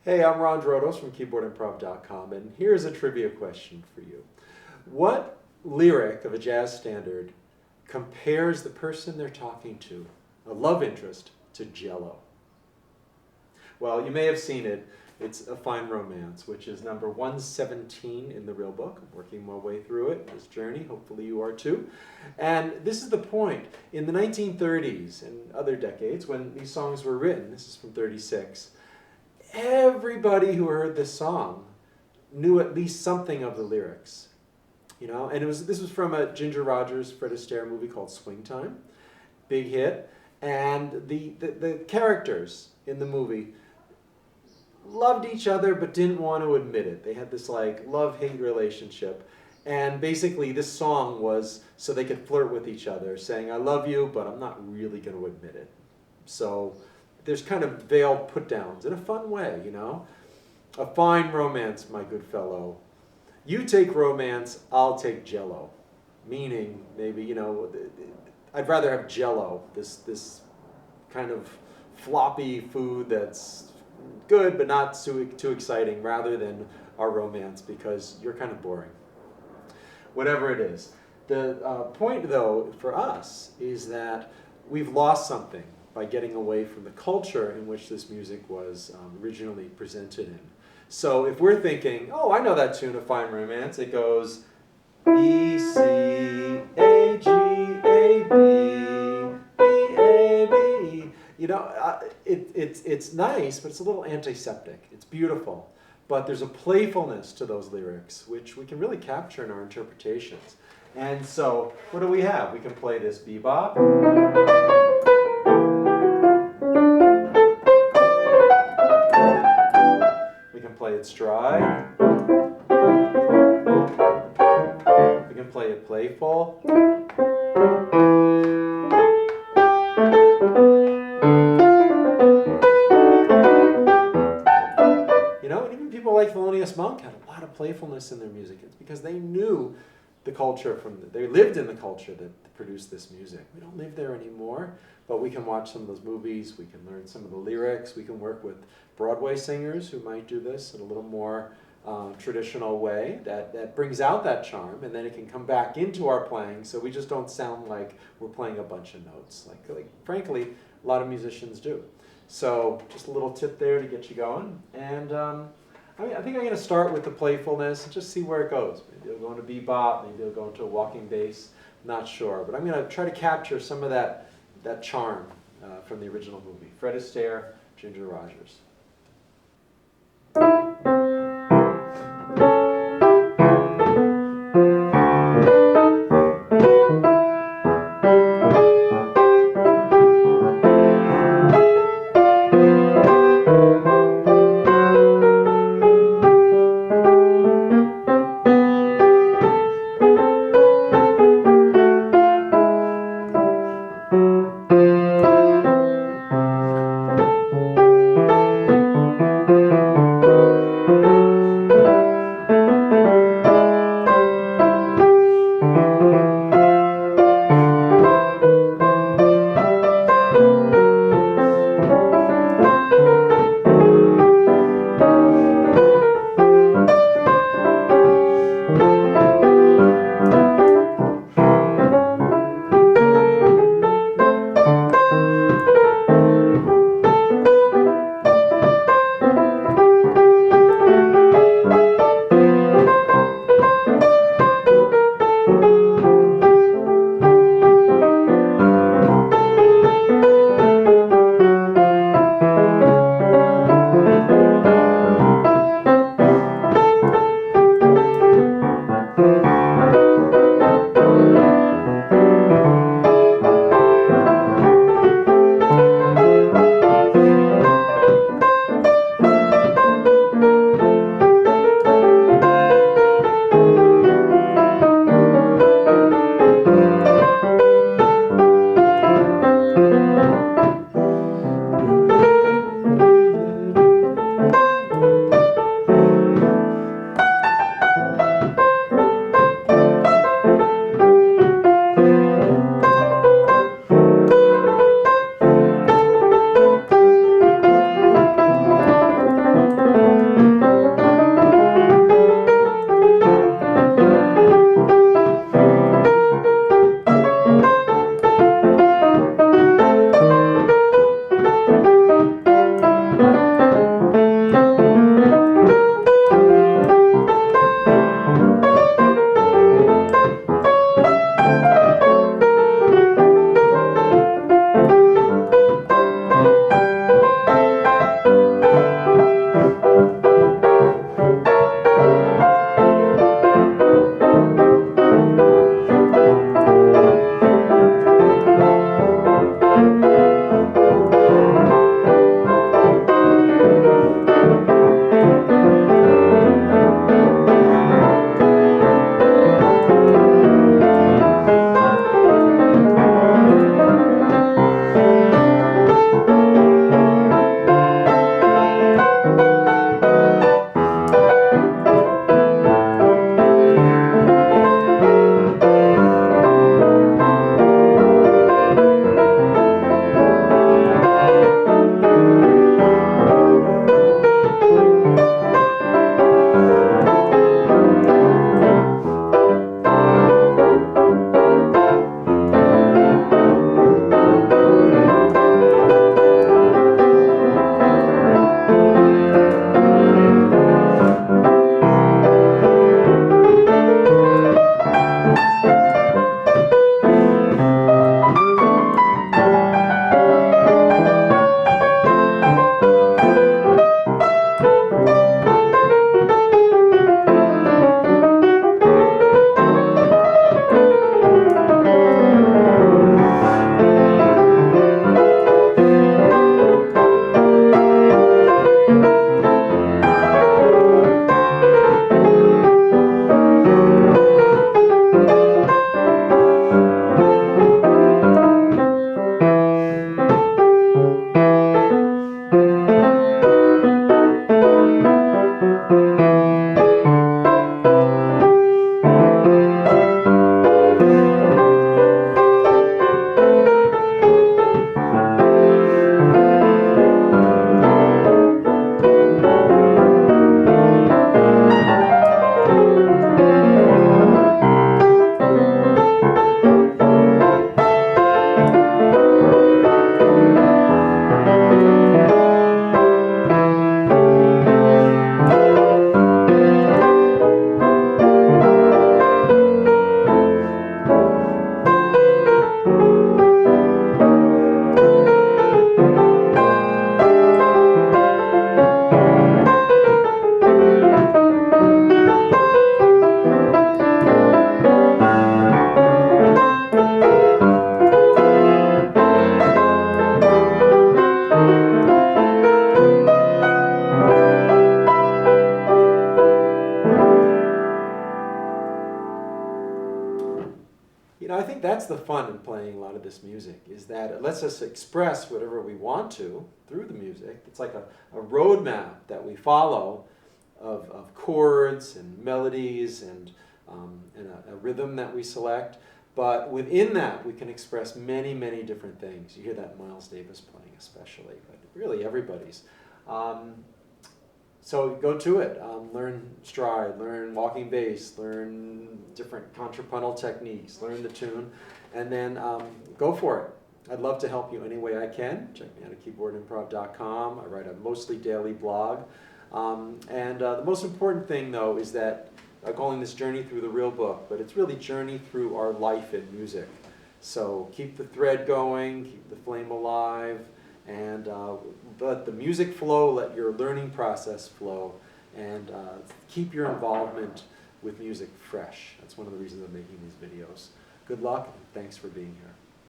Hey, I'm Drotos from KeyboardImprov.com, and here's a trivia question for you. What lyric of a jazz standard compares the person they're talking to, a love interest, to Jell-O? Well, you may have seen it. It's A Fine Romance, which is number 117 in the real book. I'm working my way through it, this journey. Hopefully you are too. And this is the point. In the 1930s and other decades, when these songs were written, this is from 36, everybody who heard this song knew at least something of the lyrics. You know, and this was from a Ginger Rogers, Fred Astaire movie called Swing Time. Big hit. And the characters in the movie loved each other but didn't want to admit it. They had this like love-hate relationship. And basically this song was so they could flirt with each other, saying, I love you, but I'm not really going to admit it. So there's kind of veiled put-downs in a fun way, you know? A fine romance, my good fellow. You take romance, I'll take Jell-O. Meaning, maybe, you know, I'd rather have Jell-O, this kind of floppy food that's good but not too exciting, rather than our romance, because you're kind of boring. Whatever it is. The point, though, for us is that we've lost something by getting away from the culture in which this music was originally presented in. So if we're thinking, oh, I know that tune, A Fine Romance, it goes E, C, A, G, A, B, B, A, B. You know, it's nice, but it's a little antiseptic. It's beautiful. But there's a playfulness to those lyrics, which we can really capture in our interpretations. And so, what do we have? We can play this bebop. Play it stride. We can play it playful. You know, and even people like Thelonious Monk had a lot of playfulness in their music. It's because they knew the culture they lived in the culture that produced this music. We don't live there anymore, but we can watch some of those movies, we can learn some of the lyrics, we can work with Broadway singers who might do this in a little more traditional way that brings out that charm, and then it can come back into our playing so we just don't sound like we're playing a bunch of notes, like frankly a lot of musicians do. So just a little tip there to get you going. And I think I'm going to start with the playfulness and just see where it goes. Maybe it'll go into bebop, maybe it'll go into a walking bass, not sure. But I'm going to try to capture some of that charm from the original movie. Fred Astaire, Ginger Rogers. that's the fun in playing a lot of this music, is that it lets us express whatever we want to through the music. It's like a roadmap that we follow of chords and melodies and a rhythm that we select. But within that, we can express many, many different things. You hear that Miles Davis playing especially, but really everybody's. So go to it. Learn stride, learn walking bass, learn different contrapuntal techniques, learn the tune, and then go for it. I'd love to help you any way I can. Check me out at KeyboardImprov.com. I write a mostly daily blog. The most important thing, though, is that I'm calling this Journey Through the Real Book, but it's really Journey Through Our Life in Music. So keep the thread going, keep the flame alive, and let the music flow, let your learning process flow, and keep your involvement with music fresh. That's one of the reasons I'm making these videos. Good luck, and thanks for being here.